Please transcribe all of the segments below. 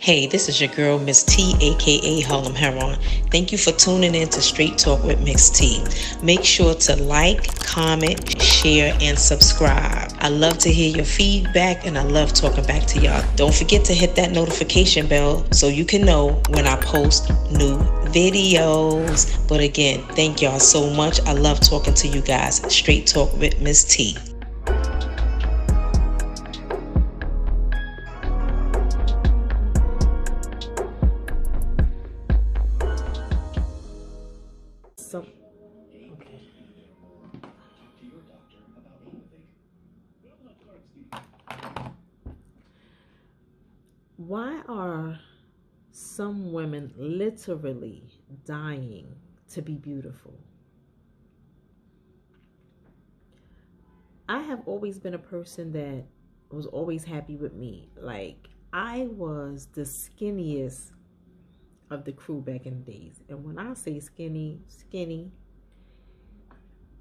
Hey, this is your girl, Miss T, aka Harlem Heron. Thank you for tuning in to Straight Talk with Miss T. Make sure to like, comment, share, and subscribe. I love to hear your feedback and I love talking back to y'all. Don't forget to hit that notification bell so you can know when I post new videos. But again, thank y'all so much. I love talking to you guys. Straight Talk with Miss T. So, okay. Why are some women literally dying to be beautiful? I have always been a person that was always happy with me. Like, I was the skinniest of the crew back in the days. And when I say skinny, skinny,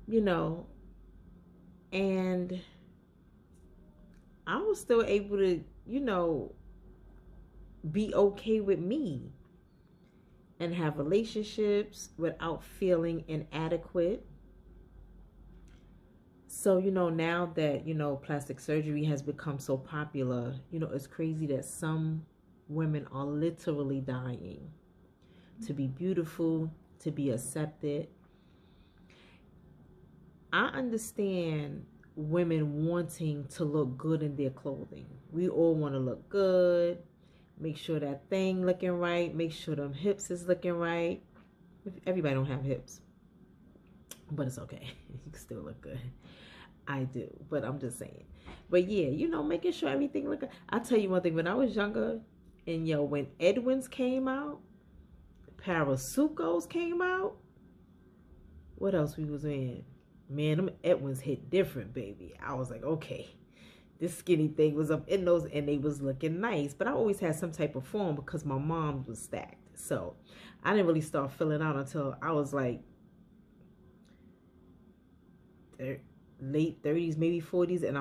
you know, and I was still able to, be okay with me and have relationships without feeling inadequate. So, now that, plastic surgery has become so popular, it's crazy that some women are literally dying to be beautiful, to be accepted. I understand women wanting to look good in their clothing. We all want to look good, make sure that thing looking right, make sure them hips is looking right. Everybody don't have hips, but it's okay. You can still look good. I do, but I'm just saying. But yeah, making sure everything look good. I'll tell you one thing. When I was younger, and when Edwins came out, Parasucos came out, what else we was in? Man, them Edwins hit different, baby. I was like, okay, this skinny thing was up in those, and they was looking nice. But I always had some type of form because my mom was stacked. So I didn't really start filling out until I was like late 30s, maybe 40s, and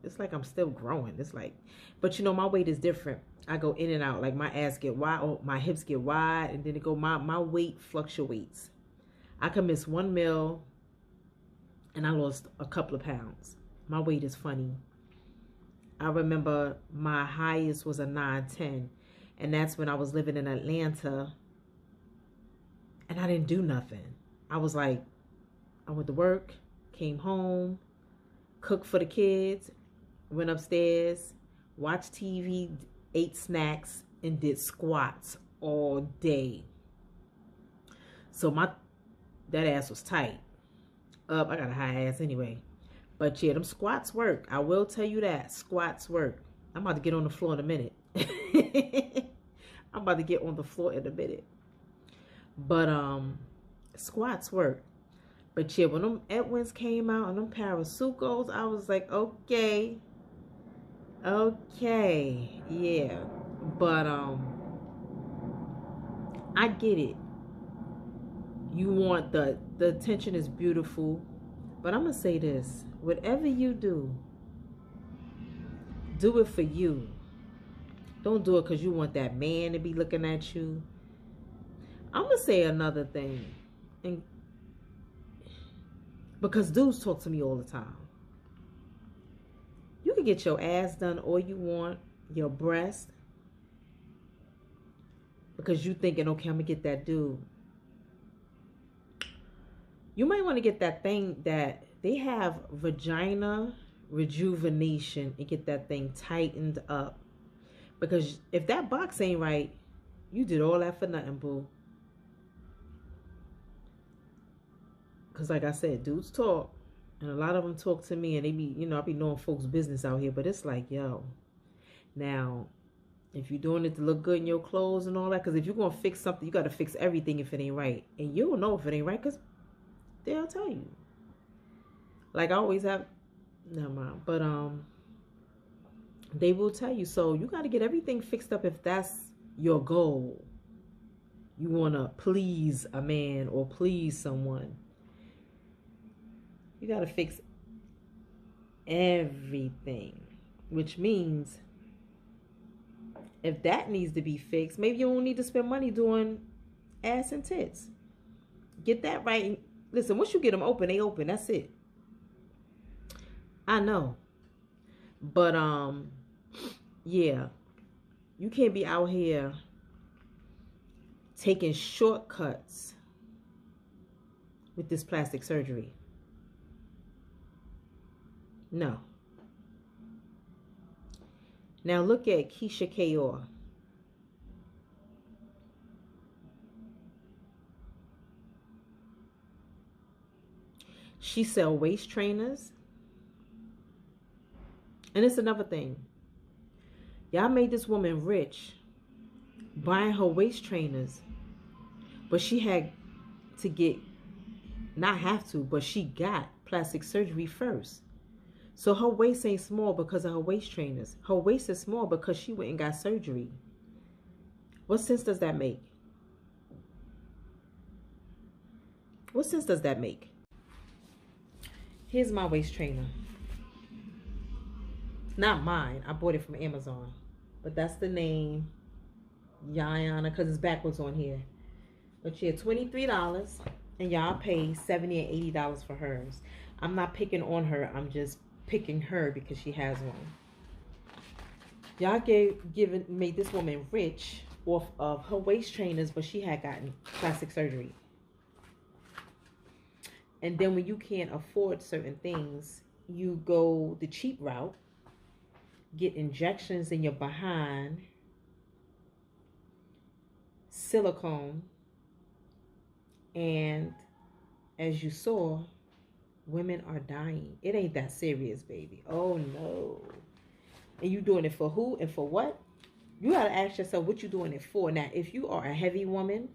it's like I'm still growing. It's like, but my weight is different. I go in and out. Like my ass get wide, my hips get wide, and then my weight fluctuates. I can miss 1 meal and I lost a couple of pounds. My weight is funny. I remember my highest was a 910, and that's when I was living in Atlanta, and I didn't do nothing. I was like, I went to work, came home, cooked for the kids, went upstairs, watched TV, ate snacks, and did squats all day. So that ass was tight. I got a high ass anyway. But yeah, them squats work. I will tell you that. Squats work. I'm about to get on the floor in a minute. I'm about to get on the floor in a minute. But squats work. But yeah, when them Edwins came out and them Parasucos, I was like, okay. Okay. Yeah. But I get it. You want the attention is beautiful. But I'm going to say this. Whatever you do it for you. Don't do it because you want that man to be looking at you. I'm going to say another thing. And because dudes talk to me all the time. You can get your ass done all you want, your breast, because you thinking, okay, I'm going to get that dude. You might want to get that thing that they have vagina rejuvenation and get that thing tightened up. Because if that box ain't right, you did all that for nothing, boo. Because like I said, dudes talk. And a lot of them talk to me and they be, I be knowing folks' business out here. But it's like, yo. Now, if you're doing it to look good in your clothes and all that. Because if you're going to fix something, you got to fix everything if it ain't right. And you'll know if it ain't right because they'll tell you. Like I always have, never mind. But they will tell you. So you got to get everything fixed up if that's your goal. You want to please a man or please someone. You got to fix everything, which means If that needs to be fixed, maybe you don't need to spend money doing ass and tits. Get that right. Listen, once you get them open, they open. That's it. I know. But yeah. You can't be out here taking shortcuts with this plastic surgery. No. Now look at Keisha Kaur. She sell waist trainers. And it's another thing. Y'all made this woman rich buying her waist trainers. But she had to get, not have to, but she got plastic surgery first. So her waist ain't small because of her waist trainers. Her waist is small because she went and got surgery. What sense does that make? What sense does that make? Here's my waist trainer. Not mine. I bought it from Amazon. But that's the name. Yana, because it's backwards on here. But yeah, $23. And y'all pay $70 and $80 for hers. I'm not picking on her. I'm just picking her because she has one. Y'all made this woman rich off of her waist trainers, but she had gotten plastic surgery. And then when you can't afford certain things, you go the cheap route, get injections in your behind, silicone, and as you saw, women are dying. It ain't that serious, baby. Oh no. And you doing it for who and for what? You gotta ask yourself what you doing it for. Now, if you are a heavy woman,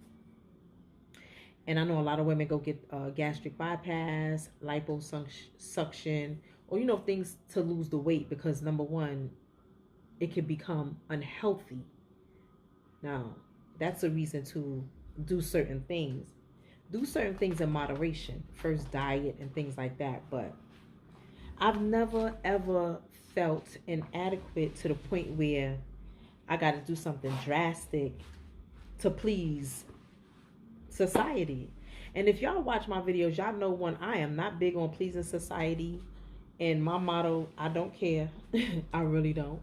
and I know a lot of women go get gastric bypass, liposuction, or things to lose the weight because number one, it can become unhealthy. Now, that's a reason to do certain things. Do certain things in moderation. First, diet and things like that. But I've never, ever felt inadequate to the point where I got to do something drastic to please society. And if y'all watch my videos, y'all know I am not big on pleasing society. And my motto, I don't care. I really don't.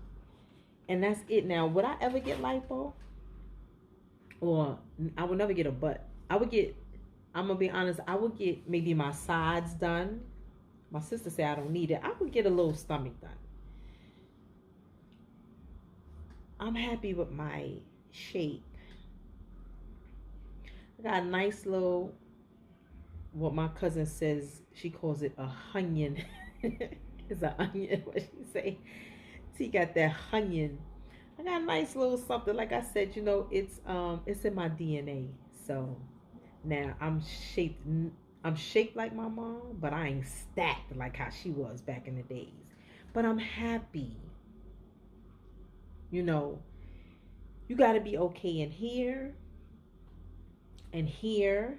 And that's it. Now, would I ever get lipo? Or I would never get a butt. I'm going to be honest, I would get maybe my sides done. My sister said I don't need it. I would get a little stomach done. I'm happy with my shape. I got a nice little, what my cousin says, she calls it a onion. It's an onion, what she say? She got that onion. I got a nice little something. Like I said, it's in my DNA. So now I'm shaped like my mom, but I ain't stacked like how she was back in the days. But I'm happy. You got to be okay in here and here,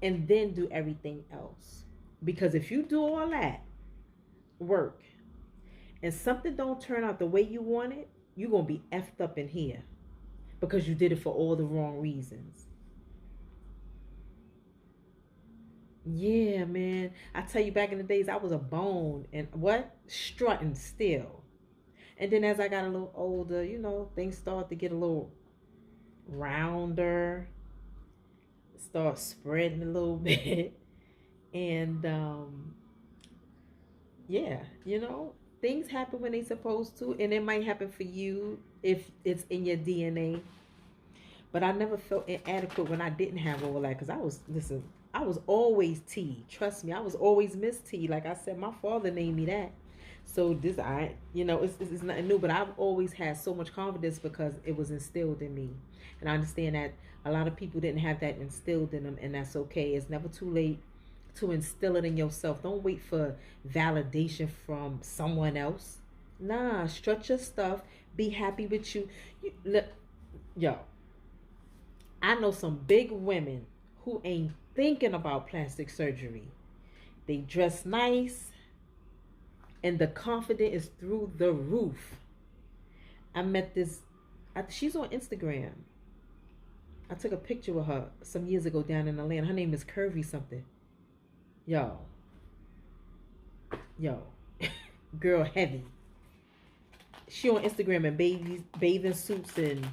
and then do everything else. Because if you do all that work and something don't turn out the way you want it, you're going to be effed up in here because you did it for all the wrong reasons. Yeah, man. I tell you, back in the days, I was a bone and strutting still. And then as I got a little older, things started to get a little rounder, start spreading a little bit. And yeah, things happen when they supposed to, and it might happen for you if it's in your DNA. But I never felt inadequate when I didn't have all that, because I was always T. Trust me, I was always Miss T. Like I said, my father named me that. So it's nothing new, but I've always had so much confidence because it was instilled in me. And I understand that a lot of people didn't have that instilled in them, and that's okay. It's never too late to instill it in yourself. Don't wait for validation from someone else. Nah, stretch your stuff. Be happy with you. Yo, I know some big women who ain't thinking about plastic surgery. They dress nice, and the confidence is through the roof. I met this. She's on Instagram. I took a picture with her some years ago down in Atlanta. Her name is Curvy something. Yo, girl, heavy. She on Instagram in bathing suits and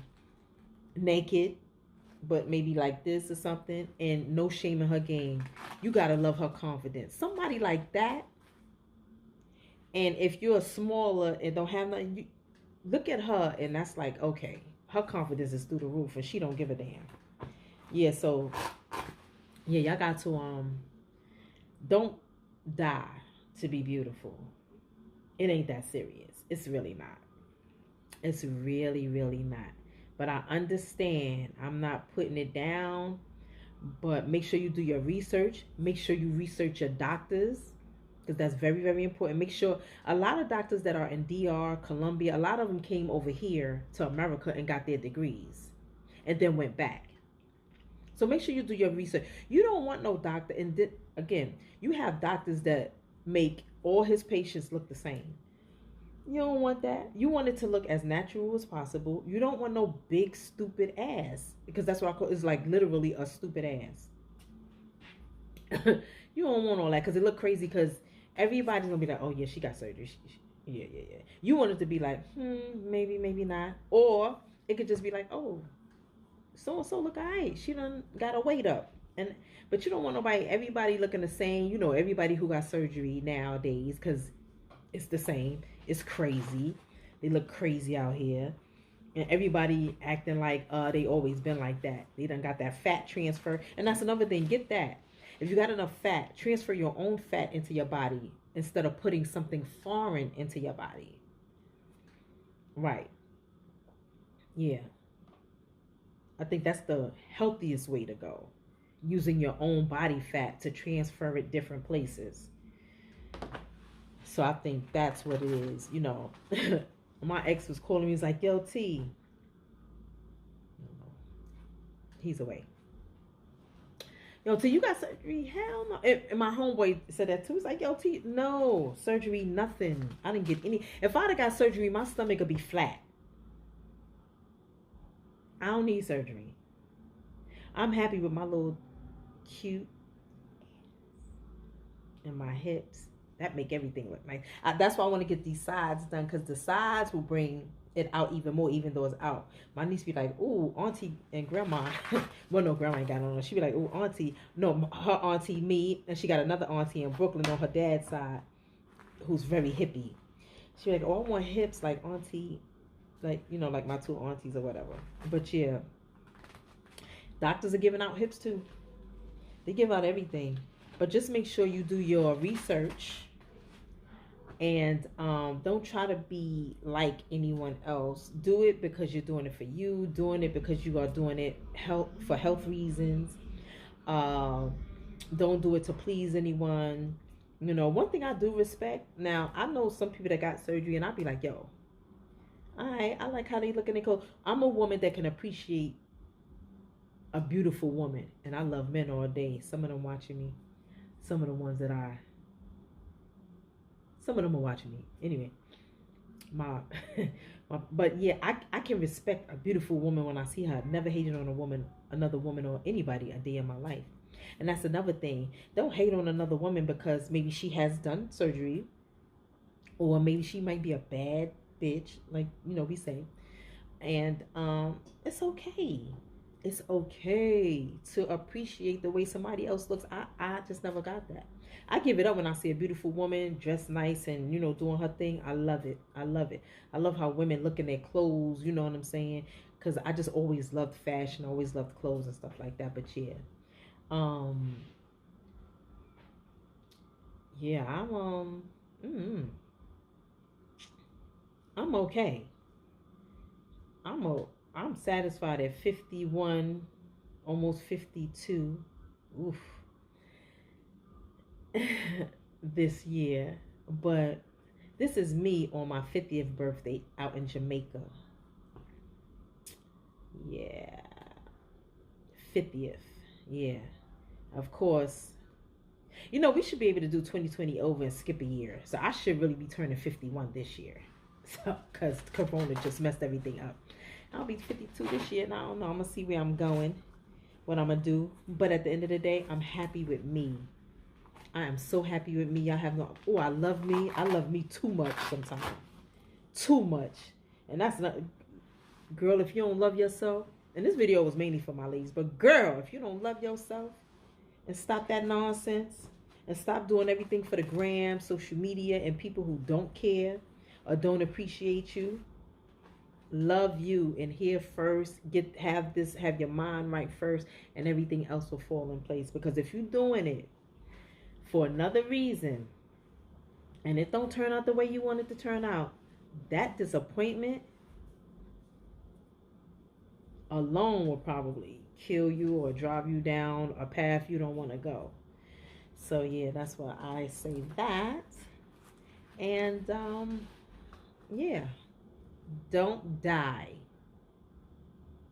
naked, but maybe like this or something, and no shame in her game. You gotta love her confidence. Somebody like that. And if you're smaller and don't have nothing, you look at her, and that's like, okay, her confidence is through the roof, and she don't give a damn. Yeah, so yeah, y'all got to don't die to be beautiful. It ain't that serious. It's really not. It's really, really not. But I understand. I'm not putting it down. But make sure you do your research. Make sure you research your doctors, because that's very, very important. Make sure a lot of doctors that are in DR, Columbia, a lot of them came over here to America and got their degrees and then went back. So make sure you do your research. You don't want no doctor. And again, you have doctors that make all his patients look the same. You don't want that. You want it to look as natural as possible. You don't want no big stupid ass, because that's what I call, it's like literally a stupid ass. You don't want all that, because it look crazy, because everybody's gonna be like, oh yeah, she got surgery. Yeah. You want it to be like, maybe, maybe not. Or it could just be like, oh, so and so look alright. She done got her weight up. But you don't want everybody looking the same. You know, everybody who got surgery nowadays, because it's the same. It's crazy. They look crazy out here. And everybody acting like they always been like that. They done got that fat transfer. And that's another thing. Get that. If you got enough fat, transfer your own fat into your body instead of putting something foreign into your body. Right. Yeah. I think that's the healthiest way to go. Using your own body fat to transfer it different places. So I think that's what it is. You know, my ex was calling me. He's like, yo, T. He's away. Yo, T, you got surgery? Hell no. And my homeboy said that too. He's like, yo, T, no. Surgery, nothing. I didn't get any. If I'd have got surgery, my stomach would be flat. I don't need surgery. I'm happy with my little cute and my hips. That make everything look nice. That's why I want to get these sides done, because the sides will bring it out even more, even though it's out. My niece be like, ooh, auntie and grandma. Well, no, grandma ain't got on. She be like, ooh, auntie. No, her auntie, me. And she got another auntie in Brooklyn on her dad's side who's very hippie. She be like, oh, I want hips like auntie. Like, you know, like my two aunties or whatever. But yeah, doctors are giving out hips too. They give out everything. But just make sure you do your research. And don't try to be like anyone else. Do it because you're doing it for you. Doing it because you are doing it for health reasons. Don't do it to please anyone. You know, one thing I do respect. Now, I know some people that got surgery, and I'll be like, yo, all right, I like how they look in their clothes. I'm a woman that can appreciate a beautiful woman. And I love men all day. Some of them watching me. Some of the ones that some of them are watching me. Anyway, but yeah, I can respect a beautiful woman when I see her. I've never hated on another woman or anybody a day in my life. And that's another thing. Don't hate on another woman because maybe she has done surgery, or maybe she might be a bad bitch, like, you know, we say. And it's okay. It's okay to appreciate the way somebody else looks. I just never got that. I give it up when I see a beautiful woman dressed nice and, you know, doing her thing. I love it. I love it. I love how women look in their clothes, you know what I'm saying? Because I just always loved fashion, always loved clothes and stuff like that. But yeah. Yeah, I'm okay. I'm satisfied at 51, almost 52. Oof. This year. But this is me on my 50th birthday out in Jamaica. Yeah. 50th. Yeah. Of course. You know, we should be able to do 2020 over and skip a year. So I should really be turning 51 this year. So, because Corona just messed everything up. I'll be 52 this year, and I don't know. I'm going to see where I'm going, what I'm going to do. But at the end of the day, I'm happy with me. I am so happy with me. I have no, oh, I love me. I love me too much sometimes. Too much. And that's not, girl, if you don't love yourself, and this video was mainly for my ladies, but girl, if you don't love yourself and stop that nonsense and stop doing everything for the gram, social media, and people who don't care or don't appreciate you, love you and here first, have your mind right first, and everything else will fall in place. Because if you're doing it for another reason and it don't turn out the way you want it to turn out, that disappointment alone will probably kill you or drive you down a path you don't want to go. So yeah, that's why I say that. And yeah, don't die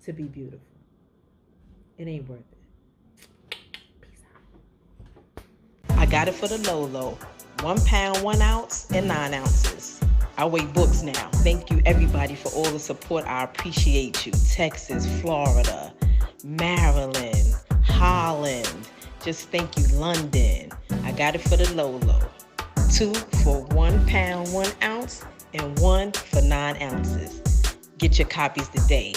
to be beautiful. It ain't worth it. Peace out. I got it for the low. 1 pound, 1 ounce, and 9 ounces. I weigh books now. Thank you everybody for all the support. I appreciate you. Texas, Florida, Maryland, Holland. Just thank you, London. I got it for the low. 2 for 1 pound, 1 ounce, and 1 for 9 ounces. Get your copies today.